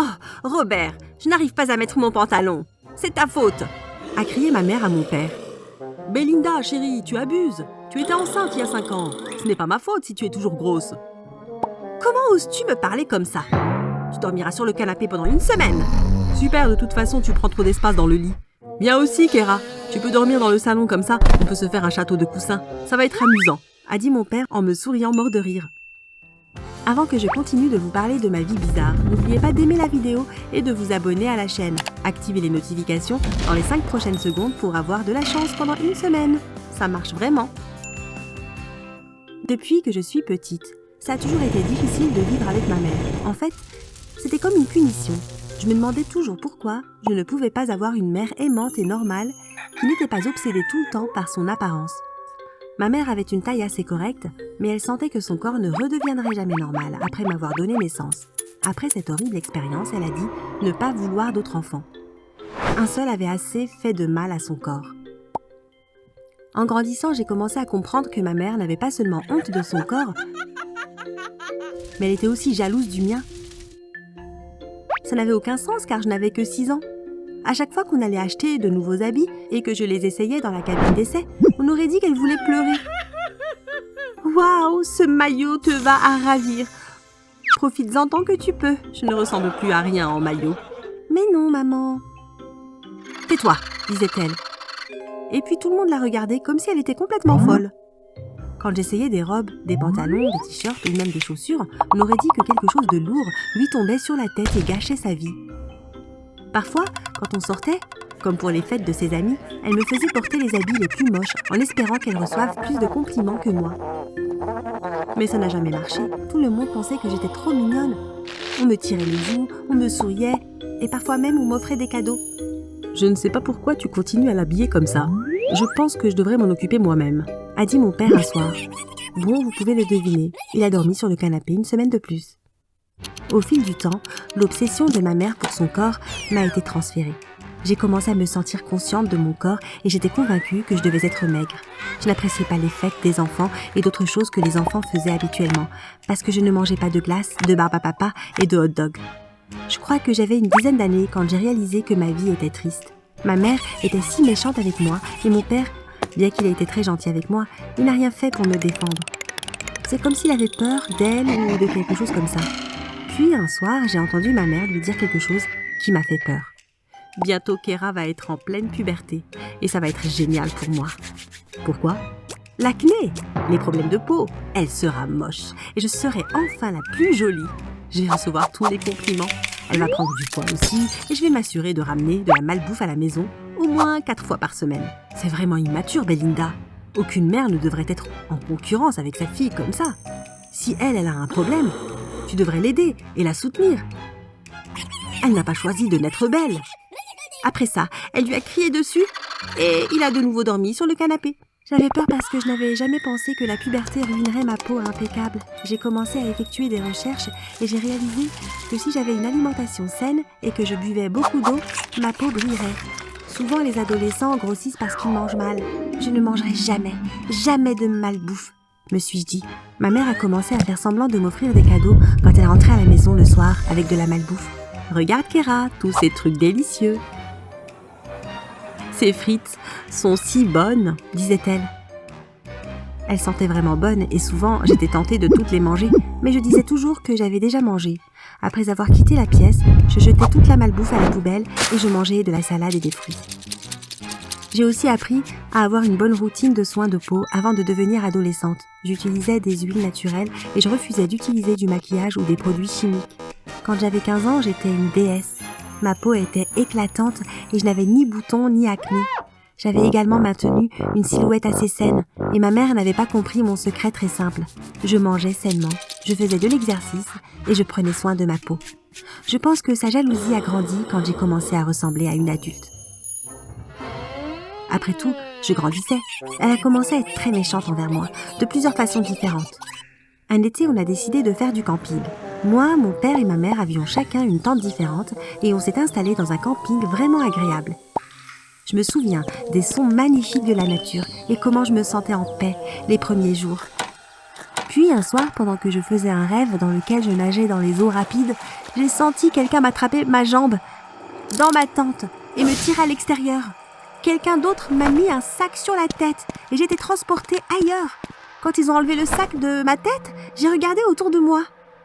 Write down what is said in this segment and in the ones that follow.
Oh, Robert, je n'arrive pas à mettre mon pantalon. C'est ta faute !» a crié ma mère à mon père. « Belinda, chérie, tu abuses. Tu étais enceinte il y a 5 ans. Ce n'est pas ma faute si tu es toujours grosse. » « Comment oses-tu me parler comme ça ? Tu dormiras sur le canapé pendant 1 semaine. » « Super, de toute façon, tu prends trop d'espace dans le lit. » « Viens aussi, Kéra. Tu peux dormir dans le salon comme ça. On peut se faire un château de coussins. Ça va être amusant. » a dit mon père en me souriant mort de rire. Avant que je continue de vous parler de ma vie bizarre, n'oubliez pas d'aimer la vidéo et de vous abonner à la chaîne. Activez les notifications dans les 5 prochaines secondes pour avoir de la chance pendant 1 semaine. Ça marche vraiment. Depuis que je suis petite, ça a toujours été difficile de vivre avec ma mère. En fait, c'était comme une punition. Je me demandais toujours pourquoi je ne pouvais pas avoir une mère aimante et normale qui n'était pas obsédée tout le temps par son apparence. Ma mère avait une taille assez correcte, mais elle sentait que son corps ne redeviendrait jamais normal après m'avoir donné naissance. Après cette horrible expérience, elle a dit ne pas vouloir d'autres enfants. Un seul avait assez fait de mal à son corps. En grandissant, j'ai commencé à comprendre que ma mère n'avait pas seulement honte de son corps, mais elle était aussi jalouse du mien. Ça n'avait aucun sens car je n'avais que 6 ans. À chaque fois qu'on allait acheter de nouveaux habits et que je les essayais dans la cabine d'essai, on aurait dit qu'elle voulait pleurer. « Waouh, ce maillot te va à ravir. Profites-en tant que tu peux. Je ne ressemble plus à rien en maillot. »« Mais non, maman. »« Tais-toi, disait-elle. Et puis tout le monde la regardait comme si elle était complètement folle. Quand j'essayais des robes, des pantalons, des t-shirts ou même des chaussures, on aurait dit que quelque chose de lourd lui tombait sur la tête et gâchait sa vie. Parfois, quand on sortait, comme pour les fêtes de ses amis, elle me faisait porter les habits les plus moches en espérant qu'elle reçoive plus de compliments que moi. Mais ça n'a jamais marché. Tout le monde pensait que j'étais trop mignonne. On me tirait les joues, on me souriait et parfois même on m'offrait des cadeaux. « Je ne sais pas pourquoi tu continues à l'habiller comme ça. Je pense que je devrais m'en occuper moi-même, » a dit mon père un soir. Bon, vous pouvez le deviner, il a dormi sur le canapé 1 semaine de plus. Au fil du temps, l'obsession de ma mère pour son corps m'a été transférée. J'ai commencé à me sentir consciente de mon corps et j'étais convaincue que je devais être maigre. Je n'appréciais pas les fêtes des enfants et d'autres choses que les enfants faisaient habituellement, parce que je ne mangeais pas de glace, de barbe à papa et de hot dog. Je crois que j'avais une dizaine d'années quand j'ai réalisé que ma vie était triste. Ma mère était si méchante avec moi et mon père, bien qu'il ait été très gentil avec moi, il n'a rien fait pour me défendre. C'est comme s'il avait peur d'elle ou de quelque chose comme ça. Puis un soir, j'ai entendu ma mère lui dire quelque chose qui m'a fait peur. Bientôt, Kéra va être en pleine puberté et ça va être génial pour moi. Pourquoi ? L'acné, les problèmes de peau, elle sera moche et je serai enfin la plus jolie. Je vais recevoir tous les compliments. Elle va prendre du poids aussi et je vais m'assurer de ramener de la malbouffe à la maison au moins 4 fois par semaine. C'est vraiment immature, Belinda. Aucune mère ne devrait être en concurrence avec sa fille comme ça. Si elle a un problème, tu devrais l'aider et la soutenir. Elle n'a pas choisi de naître belle. Après ça, elle lui a crié dessus et il a de nouveau dormi sur le canapé. J'avais peur parce que je n'avais jamais pensé que la puberté ruinerait ma peau impeccable. J'ai commencé à effectuer des recherches et j'ai réalisé que si j'avais une alimentation saine et que je buvais beaucoup d'eau, ma peau brillerait. Souvent, les adolescents grossissent parce qu'ils mangent mal. Je ne mangerai jamais de malbouffe, me suis-je dit. Ma mère a commencé à faire semblant de m'offrir des cadeaux quand elle rentrait à la maison le soir avec de la malbouffe. Regarde Kéra, tous ces trucs délicieux. Ces frites sont si bonnes, disait-elle. Elles sentaient vraiment bonnes et souvent j'étais tentée de toutes les manger, mais je disais toujours que j'avais déjà mangé. Après avoir quitté la pièce, je jetais toute la malbouffe à la poubelle et je mangeais de la salade et des fruits. J'ai aussi appris à avoir une bonne routine de soins de peau avant de devenir adolescente. J'utilisais des huiles naturelles et je refusais d'utiliser du maquillage ou des produits chimiques. Quand j'avais 15 ans, j'étais une déesse. Ma peau était éclatante et je n'avais ni boutons ni acné. J'avais également maintenu une silhouette assez saine et ma mère n'avait pas compris mon secret très simple. Je mangeais sainement, je faisais de l'exercice et je prenais soin de ma peau. Je pense que sa jalousie a grandi quand j'ai commencé à ressembler à une adulte. Après tout, je grandissais. Elle a commencé à être très méchante envers moi, de plusieurs façons différentes. Un été, on a décidé de faire du camping. Moi, mon père et ma mère avions chacun une tente différente et on s'est installés dans un camping vraiment agréable. Je me souviens des sons magnifiques de la nature et comment je me sentais en paix les premiers jours. Puis un soir, pendant que je faisais un rêve dans lequel je nageais dans les eaux rapides, j'ai senti quelqu'un m'attraper ma jambe dans ma tente et me tirer à l'extérieur. Quelqu'un d'autre m'a mis un sac sur la tête et j'étais transportée ailleurs. Quand ils ont enlevé le sac de ma tête, j'ai regardé autour de moi.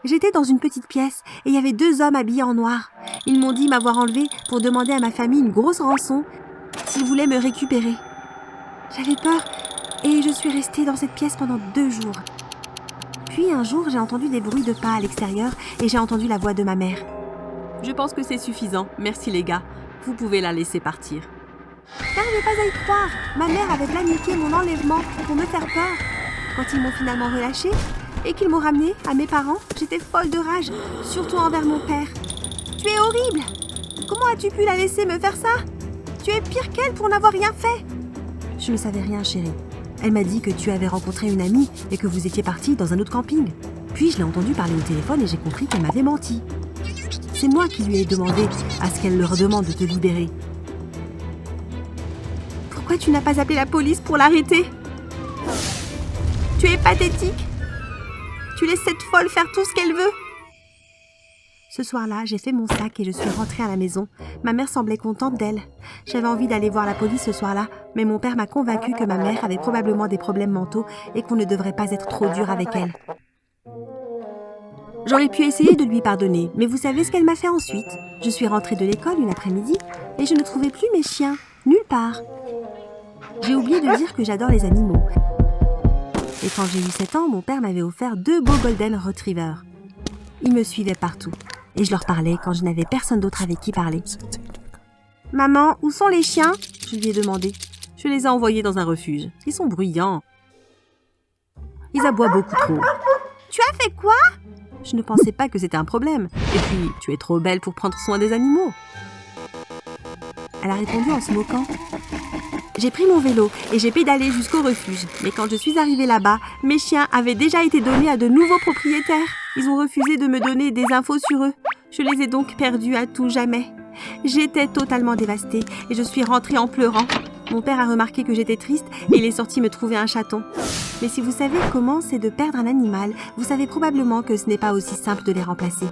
J'étais dans une petite pièce et il y avait 2 hommes habillés en noir. Ils m'ont dit m'avoir enlevée pour demander à ma famille une grosse rançon s'ils voulaient me récupérer. J'avais peur et je suis restée dans cette pièce pendant 2 jours. Puis un jour, j'ai entendu des bruits de pas à l'extérieur et j'ai entendu la voix de ma mère. Je pense que c'est suffisant. Merci les gars. Vous pouvez la laisser partir. N'arrivez pas à y croire. Ma mère avait planifié mon enlèvement pour me faire peur. Quand ils m'ont finalement relâchée et qu'ils m'ont ramenée à mes parents, j'étais folle de rage, surtout envers mon père. Tu es horrible. Comment as-tu pu la laisser me faire ça? Tu es pire qu'elle pour n'avoir rien fait. Je ne savais rien, chérie. Elle m'a dit que tu avais rencontré une amie et que vous étiez partis dans un autre camping. Puis je l'ai entendue parler au téléphone et j'ai compris qu'elle m'avait menti. C'est moi qui lui ai demandé à ce qu'elle leur demande de te libérer. Pourquoi tu n'as pas appelé la police pour l'arrêter? Tu es pathétique. Tu laisses cette folle faire tout ce qu'elle veut. Ce soir-là, j'ai fait mon sac et je suis rentrée à la maison. Ma mère semblait contente d'elle. J'avais envie d'aller voir la police ce soir-là, mais mon père m'a convaincue que ma mère avait probablement des problèmes mentaux et qu'on ne devrait pas être trop dur avec elle. J'aurais pu essayer de lui pardonner, mais vous savez ce qu'elle m'a fait ensuite? Je suis rentrée de l'école une après-midi et je ne trouvais plus mes chiens, nulle part. J'ai oublié de dire que j'adore les animaux. Et quand j'ai eu 7 ans, mon père m'avait offert 2 beaux Golden Retriever. Ils me suivaient partout et je leur parlais quand je n'avais personne d'autre avec qui parler. « Maman, où sont les chiens ?» je lui ai demandé. Je les ai envoyés dans un refuge. Ils sont bruyants. Ils aboient beaucoup trop. « Tu as fait quoi ?» Je ne pensais pas que c'était un problème. Et puis, tu es trop belle pour prendre soin des animaux. Elle a répondu en se moquant. J'ai pris mon vélo et j'ai pédalé jusqu'au refuge. Mais quand je suis arrivée là-bas, mes chiens avaient déjà été donnés à de nouveaux propriétaires. Ils ont refusé de me donner des infos sur eux. Je les ai donc perdus à tout jamais. J'étais totalement dévastée et je suis rentrée en pleurant. Mon père a remarqué que j'étais triste et il est sorti me trouver un chaton. Mais si vous savez comment c'est de perdre un animal, vous savez probablement que ce n'est pas aussi simple de les remplacer.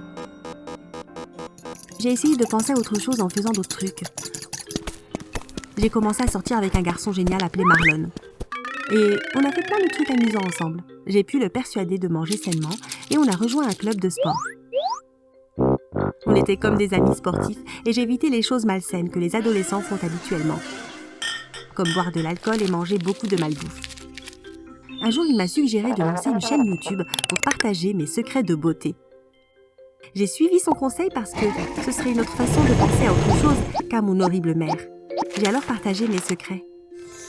J'ai essayé de penser à autre chose en faisant d'autres trucs. J'ai commencé à sortir avec un garçon génial appelé Marlon. Et on a fait plein de trucs amusants ensemble. J'ai pu le persuader de manger sainement et on a rejoint un club de sport. On était comme des amis sportifs et j'évitais les choses malsaines que les adolescents font habituellement, comme boire de l'alcool et manger beaucoup de malbouffe. Un jour, il m'a suggéré de lancer une chaîne YouTube pour partager mes secrets de beauté. J'ai suivi son conseil parce que ce serait une autre façon de penser à autre chose qu'à mon horrible mère. J'ai alors partagé mes secrets.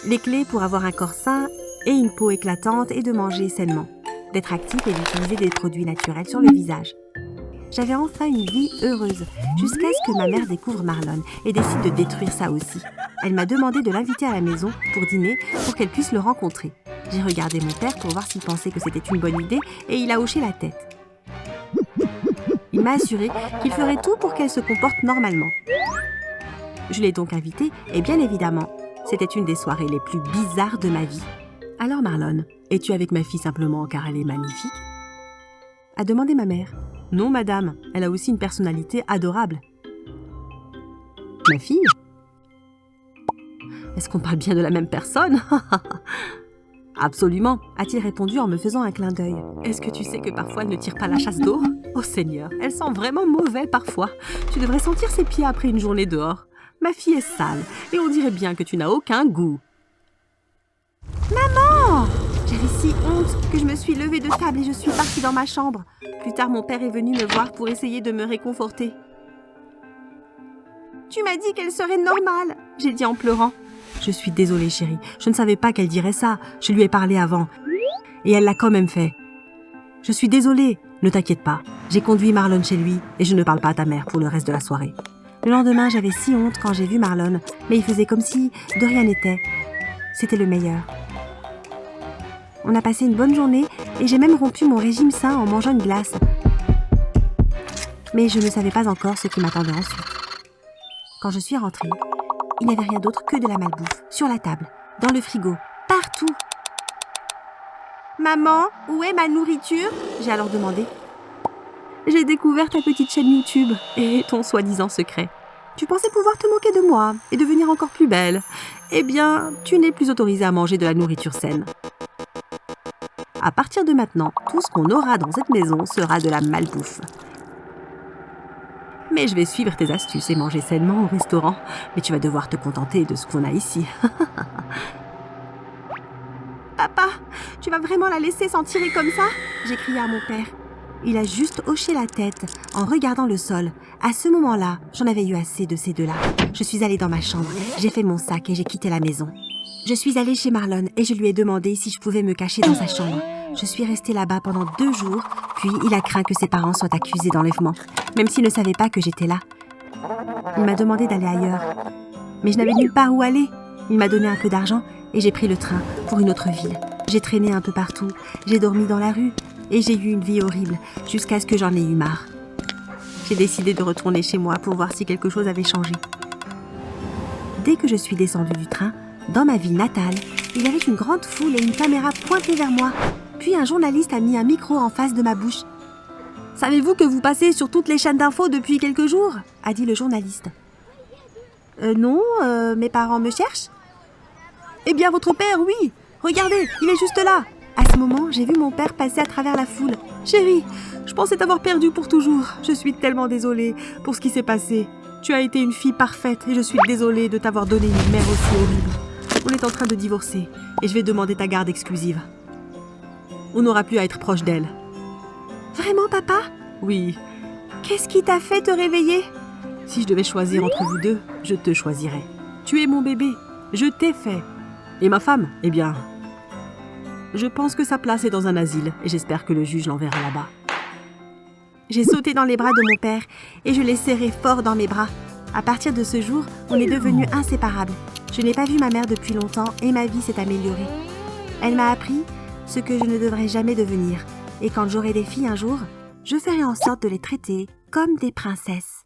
Les clés pour avoir un corps sain et une peau éclatante et de manger sainement, d'être actif et d'utiliser des produits naturels sur le visage. J'avais enfin une vie heureuse, jusqu'à ce que ma mère découvre Marlon et décide de détruire ça aussi. Elle m'a demandé de l'inviter à la maison pour dîner pour qu'elle puisse le rencontrer. J'ai regardé mon père pour voir s'il pensait que c'était une bonne idée et il a hoché la tête. Il m'a assuré qu'il ferait tout pour qu'elle se comporte normalement. Je l'ai donc invitée et bien évidemment, c'était une des soirées les plus bizarres de ma vie. « Alors Marlon, es-tu avec ma fille simplement car elle est magnifique ?» a demandé ma mère. « Non madame, elle a aussi une personnalité adorable. »« Ma fille ? Est-ce qu'on parle bien de la même personne ?»« Absolument, a-t-il répondu en me faisant un clin d'œil. Est-ce que tu sais que parfois elle ne tire pas la chasse d'eau ? Oh Seigneur, elle sent vraiment mauvais parfois. Tu devrais sentir ses pieds après une journée dehors. Ma fille est sale et on dirait bien que tu n'as aucun goût. » Maman ! J'avais si honte que je me suis levée de table et je suis partie dans ma chambre. Plus tard, mon père est venu me voir pour essayer de me réconforter. « Tu m'as dit qu'elle serait normale !» j'ai dit en pleurant. « Je suis désolée, chérie. Je ne savais pas qu'elle dirait ça. Je lui ai parlé avant. Et elle l'a quand même fait. Je suis désolée. Ne t'inquiète pas. J'ai conduit Marlon chez lui et je ne parle pas à ta mère pour le reste de la soirée. » Le lendemain, j'avais si honte quand j'ai vu Marlon, mais il faisait comme si de rien n'était. C'était le meilleur. On a passé une bonne journée et j'ai même rompu mon régime sain en mangeant une glace. Mais je ne savais pas encore ce qui m'attendait ensuite. Quand je suis rentrée, il n'y avait rien d'autre que de la malbouffe, sur la table, dans le frigo, partout. Maman, où est ma nourriture? J'ai alors demandé. J'ai découvert ta petite chaîne YouTube et ton soi-disant secret. Tu pensais pouvoir te moquer de moi et devenir encore plus belle. Eh bien, tu n'es plus autorisée à manger de la nourriture saine. À partir de maintenant, tout ce qu'on aura dans cette maison sera de la malbouffe. Mais je vais suivre tes astuces et manger sainement au restaurant. Mais tu vas devoir te contenter de ce qu'on a ici. Papa, tu vas vraiment la laisser s'en tirer comme ça? J'ai crié à mon père. Il a juste hoché la tête en regardant le sol. À ce moment-là, j'en avais eu assez de ces deux-là. Je suis allée dans ma chambre, j'ai fait mon sac et j'ai quitté la maison. Je suis allée chez Marlon et je lui ai demandé si je pouvais me cacher dans sa chambre. Je suis restée là-bas pendant 2 jours, puis il a craint que ses parents soient accusés d'enlèvement, même s'il ne savait pas que j'étais là. Il m'a demandé d'aller ailleurs, mais je n'avais nulle part où aller. Il m'a donné un peu d'argent et j'ai pris le train pour une autre ville. J'ai traîné un peu partout, j'ai dormi dans la rue et j'ai eu une vie horrible jusqu'à ce que j'en ai eu marre. J'ai décidé de retourner chez moi pour voir si quelque chose avait changé. Dès que je suis descendue du train, dans ma ville natale, il y avait une grande foule et une caméra pointée vers moi. Puis un journaliste a mis un micro en face de ma bouche. « Savez-vous que vous passez sur toutes les chaînes d'infos depuis quelques jours ?» a dit le journaliste. « Non, mes parents me cherchent ?»« Eh bien, votre père, oui. Regardez, il est juste là. » À ce moment, j'ai vu mon père passer à travers la foule. « Chérie, je pensais t'avoir perdue pour toujours. Je suis tellement désolée pour ce qui s'est passé. Tu as été une fille parfaite et je suis désolée de t'avoir donné une mère aussi horrible. On est en train de divorcer et je vais demander ta garde exclusive. On n'aura plus à être proche d'elle. » Vraiment, papa? Oui. Qu'est-ce qui t'a fait te réveiller? Si je devais choisir entre vous deux, je te choisirais. Tu es mon bébé. Je t'ai fait. Et ma femme? Eh bien, je pense que sa place est dans un asile et j'espère que le juge l'enverra là-bas. J'ai sauté dans les bras de mon père et je l'ai serré fort dans mes bras. À partir de ce jour, on est devenus inséparables. Je n'ai pas vu ma mère depuis longtemps et ma vie s'est améliorée. Elle m'a appris ce que je ne devrais jamais devenir. Et quand j'aurai des filles un jour, je ferai en sorte de les traiter comme des princesses.